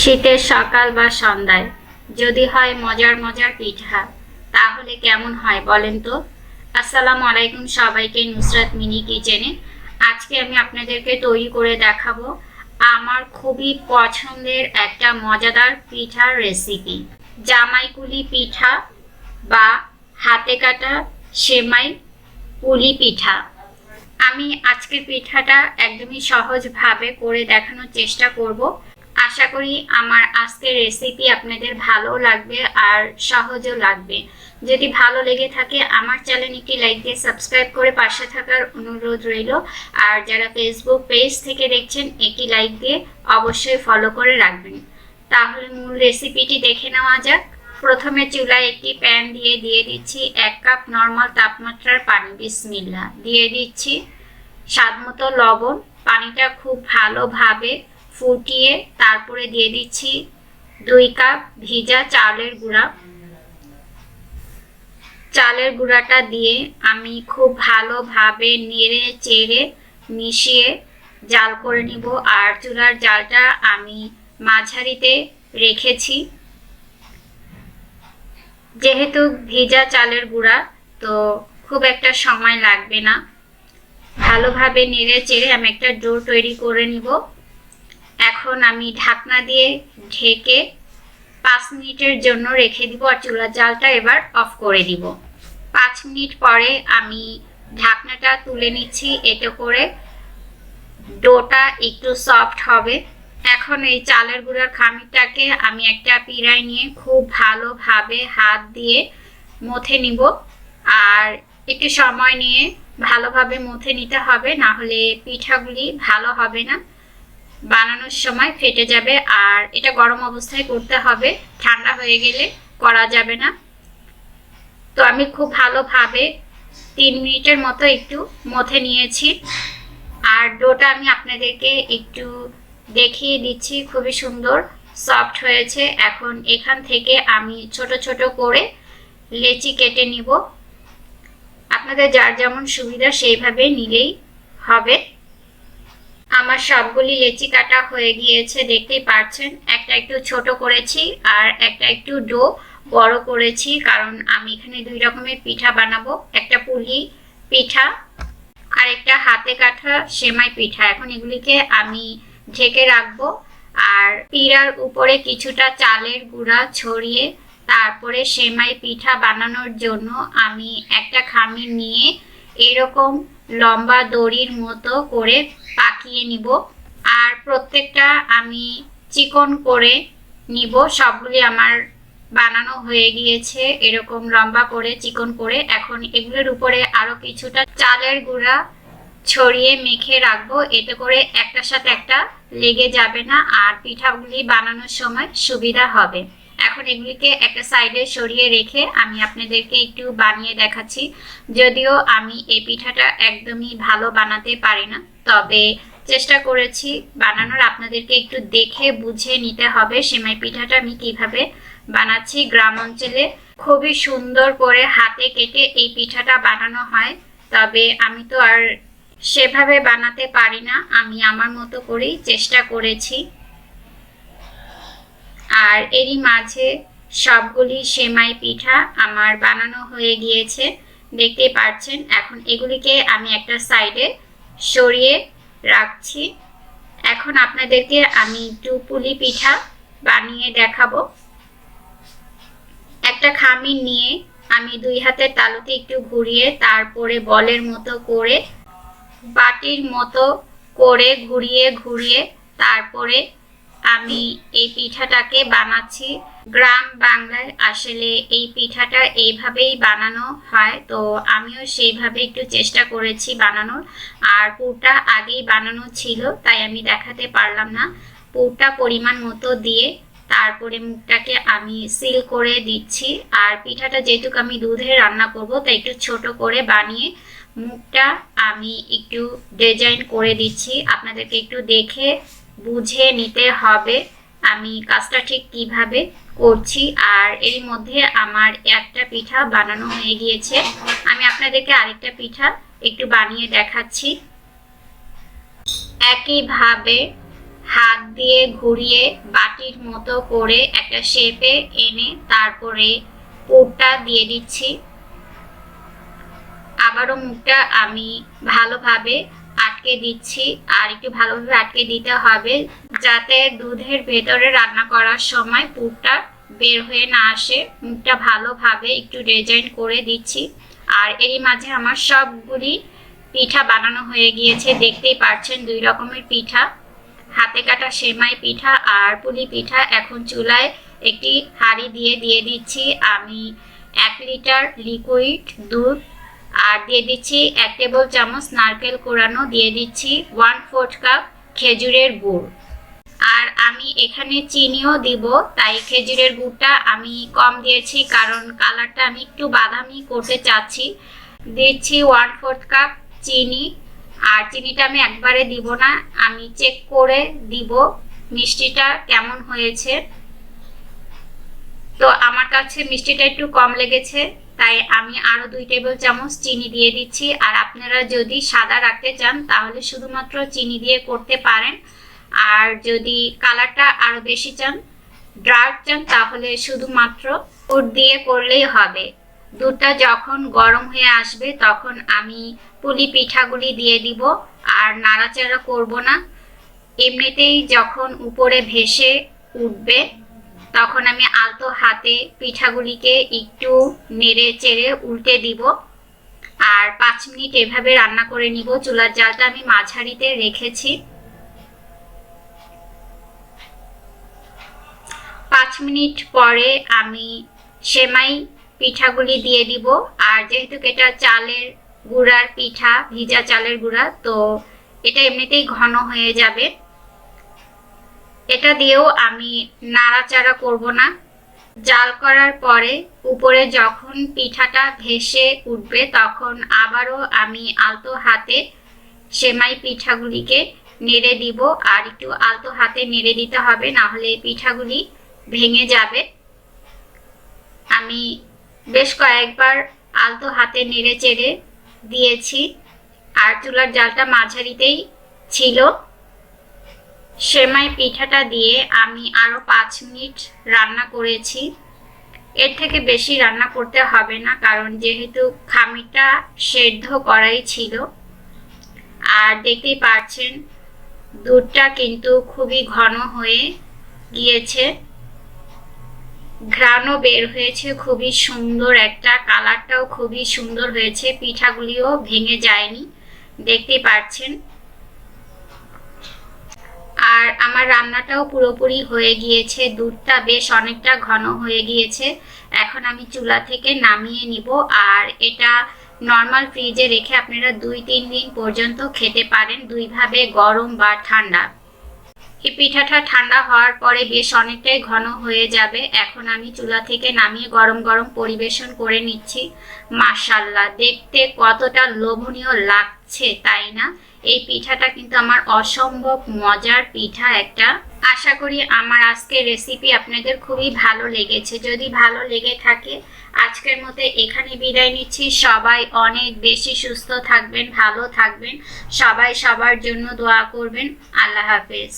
শীতের সকাল বা সন্ধ্যায় যদি হয় মজার মজার পিঠা, তাহলে কেমন হয় বলেন তো। আসসালামু আলাইকুম সবাইকে, নুসরাত মিনি কিচেনে আজকে আমি আপনাদেরকে তৈরি করে দেখাবো আমার খুবই পছন্দের একটা মজাদার পিঠার রেসিপি, জামাইকুলি পিঠা বা হাতে কাটা সেমাই পুলি পিঠা। আমি আজকের পিঠাটা একদমই সহজভাবে করে দেখানোর চেষ্টা করব। আশা করি আমার আজকের রেসিপি আপনাদের ভালো লাগবে আর সহজও লাগবে। যদি ভালো লেগে থাকে আমার চ্যানেল একটি লাইক দিয়ে সাবস্ক্রাইব করে পাশে থাকার অনুরোধ রইল। আর যারা ফেসবুক পেজ থেকে দেখছেন একটি লাইক দিয়ে অবশ্যই ফলো করে রাখবেন। তাহলে মূল রেসিপিটি দেখে নেওয়া যাক। প্রথমে চুলায় একটি প্যান দিয়ে দিচ্ছি 1 কাপ নর্মাল তাপমাত্রার পানি। বিসমিল্লাহ। দিয়ে দিচ্ছি স্বাদমতো লবণ। পানিটা খুব ভালোভাবে ফুটিয়ে তারপরে দিয়ে দিচ্ছি 2 কাপ ভিজা চালের গুঁড়া। চালের গুঁড়াটা দিয়ে আমি খুব ভালোভাবে নেড়ে চেড়ে মিশিয়ে জাল করে নিব। আর চুলার জালটা আমি মাঝারিতে রেখেছি। যেহেতু ভিজা চালের গুঁড়া, তো খুব একটা সময় লাগবে না। ভালোভাবে নেড়ে চেড়ে আমি একটা ডো তৈরি করে নিব। এখন আমি ঢাকনা দিয়ে ঢেকে 5 মিনিটের জন্য রেখে দিব আর চুলার জালটা এবার অফ করে দিব। 5 মিনিট পরে আমি ঢাকনাটা তুলে নিচ্ছি, এতে করে ডোটা একটু সফট হবে। এখন এই চালের গুঁড়ার খামিরটাকে আমি একটা পিঁড়ায় নিয়ে খুব ভালোভাবে হাত দিয়ে মথে নিব। আর একটু সময় নিয়ে ভালোভাবে মথে নিতে হবে, না হলে পিঠাগুলি ভালো হবে না, বানানোর সময় ফেটে যাবে। আর এটা গরম অবস্থায় করতে হবে, ঠান্ডা হয়ে গেলে করা যাবে না। তো আমি খুব ভালোভাবে 3 মিনিটের মতো একটু মথে নিয়েছি। আর ডোটা আমি আপনাদেরকে একটু দেখিয়ে দিচ্ছি, খুবই সুন্দর সফট হয়েছে। এখন এখান থেকে আমি ছোট ছোট করে লেচি কেটে নিব। আপনাদের যার যেমন সুবিধা সেইভাবে নিলেই হবে। আমার সবগুলি লেচি কাটা হয়ে গিয়েছে, দেখতেই পাচ্ছেন। একটা একটু ছোট করেছি আর একটা একটু ডো বড় করেছি, কারণ আমি এখানে 2 রকমের পিঠা বানাবো, একটা পুলি পিঠা আর একটা হাতে কাটা সেমাই পিঠা। এখন এগুলিকে আমি ঢেকে রাখবো। আর পিঠার উপরে কিছুটা চালের গুঁড়া ছড়িয়ে তারপরে সেমাই পিঠা বানানোর জন্য আমি একটা খামির নিয়ে এরকম লম্বা দড়ির মতো করে পাকিয়ে নিব। আর প্রত্যেকটা আমি চিকন করে নিব। সবগুলি আমার বানানো হয়ে গিয়েছে এরকম লম্বা করে চিকন করে। এখন এগুলোর উপরে আরো কিছুটা চালের গুঁড়া ছড়িয়ে মেখে রাখবো, এতে করে একটার সাথে একটা লেগে যাবে না আর পিঠাগুলি বানানোর সময় সুবিধা হবে। এখন এগুলিকে একটা সাইডে সরিয়ে রেখে আমি আপনাদেরকে একটু বানিয়ে দেখাচ্ছি। যদিও আমি এই পিঠাটা একদমই ভালো বানাতে পারি না, তবে চেষ্টা করেছি বানানোর। আপনাদেরকে একটু দেখে বুঝে নিতে হবে সেমাই পিঠাটা আমি কিভাবে বানাচ্ছি। গ্রাম অঞ্চলে খুবই সুন্দর করে হাতে কেটে এই পিঠাটা বানানো হয়, তবে আমি তো আর সেভাবে বানাতে পারি না। আমি আমার মতো করেই চেষ্টা করেছি। আর এরই মাঝে সবগুলি সেমাই পিঠা আমার বানানো হয়ে গিয়েছে, দেখতে পাচ্ছেন। এখন এগুলিকে আমি একটা সাইডে সরিয়ে রাখছি। এখন আপনাদেরকে আমি একটু পুলি পিঠা বানিয়ে দেখাবো। একটা খামির নিয়ে আমি 2 হাতের তালুতে একটু ঘুরিয়ে তারপরে বলের মতো করে বাটির মতো করে ঘুরিয়ে ঘুরিয়ে তারপরে আমি এই পিঠাটাকে বানাচ্ছি। গ্রাম বাংলায় আসলে এই পিঠাটা এইভাবেই বানানো হয়, তো আমিও সেইভাবে একটু চেষ্টা করেছি বানানোর। আর পুরটা আগেই বানানো ছিল, তাই আমি দেখাতে পারলাম না। পুরটা পরিমাণ মতো দিয়ে তারপরে মুখটাকে আমি সিল করে দিচ্ছি। আর পিঠাটা যেহেতু আমি দুধে রান্না করব, তাই একটু ছোট করে বানিয়ে মুখটা আমি একটু ডিজাইন করে দিচ্ছি। আপনাদেরকে একটু দেখে বুঝে নিতে হবে আমি কাজটা ঠিক কিভাবে করছি। আর এর মধ্যে আমার একটা পিঠা বানানো হয়ে গিয়েছে, আমি আপনাদেরকে আরেকটা পিঠা একটু বানিয়ে দেখাচ্ছি। একইভাবে হাত দিয়ে ঘুরিয়ে বাটির মতো করে একটা শেপে এনে তারপরে পুরটা দিয়ে দিচ্ছি। আবারও মুখটা আমি ভালোভাবে আটকে দিচ্ছি, আর একটু ভালোভাবে আটকে দিতে হবে যাতে দুধের ভেতরে রান্না করার সময় পুরটা বের হয়ে না আসে। মুখটা ভালোভাবে একটু ডিজাইন করে দিচ্ছি। আর এরই মাঝে আমার সবগুলি পিঠা বানানো হয়ে গিয়েছে, দেখতেই পাচ্ছেন 2 রকমের পিঠা, হাতে কাটা সেমাই পিঠা আর পুলি পিঠা। এখন চুলায় একটি হাঁড়ি দিয়ে দিচ্ছি আমি 1 লিটার লিকুইড দুধ, আর দিয়ে দিচ্ছি 1 টেবিল চামচ নারকেল কোড়ানো, দিয়ে দিচ্ছি 1/4 কাপ খেজুরের গুড়। আর আমি এখানে চিনিও দিব, তাই খেজুরের গুড়টা আমি কম দিয়েছি কারণ কালারটা আমি একটু বাদামি করতে চাচ্ছি। দিচ্ছি 1/4 কাপ চিনি, আর চিনিটা আমি একবারে দিব না, আমি চেক করে দিব মিষ্টিটা কেমন হয়েছে। তো আমার কাছে মিষ্টিটা একটু কম লেগেছে, তাই আমি আরো 2 টেবিল চামচ চিনি দিয়ে দিচ্ছি। আর আপনারা যদি সাদা রাখতে চান তাহলে শুধুমাত্র চিনি দিয়ে করতে পারেন, আর যদি কালারটা আরো বেশি চান, ডার্ক চান, তাহলে শুধুমাত্র দুধ দিয়ে করলেই হবে। দুধটা যখন গরম হয়ে আসবে তখন আমি পুলি পিঠাগুলি দিয়ে দিব, আর নাড়াচাড়া করব না। এমনিতেই যখন উপরে ভেসে উঠবে তখন আমি আলতো হাতে পিঠাগুলিকে একটু নেড়ে চেড়ে উল্টে দিব, আর 5 মিনিট এভাবে রান্না করে নিব। চুলার জালটা আমি মাঝারিতে রেখেছি। 5 মিনিট পরে আমি সেমাই পিঠাগুলি দিয়ে দিব। আর যেহেতু এটা চালের গুঁড়ার পিঠা, ভিজা চালের গুঁড়া, তো এটা এমনিতেই ঘন হয়ে যাবে। এটা দিয়েও আমি নাড়াচাড়া করব না। জাল করার পরে উপরে যখন পিঠাটা ভেসে উঠবে তখন আবারও আমি আলতো হাতে সেমাই পিঠাগুলিকে নেড়ে দিব, আর একটু আলতো হাতে নেড়ে দিতে হবে, না হলে পিঠাগুলি ভেঙে যাবে। আমি বেশ কয়েকবার আলতো হাতে নেড়ে চেড়ে দিয়েছি, আর চুলার জালটা মাঝারিতেই ছিল। সেমাই পিঠাটা দিয়ে আমি আরো 5 মিনিট রান্না করেছি। এর থেকে বেশি রান্না করতে হবে না, কারণ যেহেতু খামিরটা সেদ্ধ করাই ছিল। আর দেখতেই পাচ্ছেন দুধটা কিন্তু খুবই ঘন হয়ে গিয়েছে, ঘ্রাণও বের হয়েছে, খুবই সুন্দর একটা, কালারটাও খুবই সুন্দর হয়েছে, পিঠাগুলিও ভেঙে যায়নি, দেখতেই পাচ্ছেন। আর আমার রান্নাটাও পুরোপুরি হয়ে গিয়েছে, দুধটা বেশ অনেকটা ঘন হয়ে গিয়েছে। এখন আমি চুলা থেকে নামিয়ে নিব, আর এটা নর্মাল ফ্রিজে রেখে আপনারা 2-3 দিন পর্যন্ত খেতে পারেন, দুইভাবে, গরম বা ঠান্ডা। এই পিঠাটা ঠান্ডা হওয়ার পরে বেশ অনেকটাই ঘন হয়ে যাবে। এখন আমি চুলা থেকে নামিয়ে গরম গরম পরিবেশন করে নিচ্ছি। মাশাআল্লাহ, দেখতে কতটা লোভনীয় লাগছে, তাই না? এই পিঠাটা কিন্তু আমার অসম্ভব মজার পিঠা একটা। আশা করি আমার আজকের রেসিপি আপনাদের খুবই ভালো লেগেছে। যদি ভালো লেগে থাকে আজকের মতো এখানে বিদায় নিচ্ছি। সবাই অনেক বেশি সুস্থ থাকবেন, ভালো থাকবেন, সবাই সবার জন্য দোয়া করবেন। আল্লাহ হাফেজ।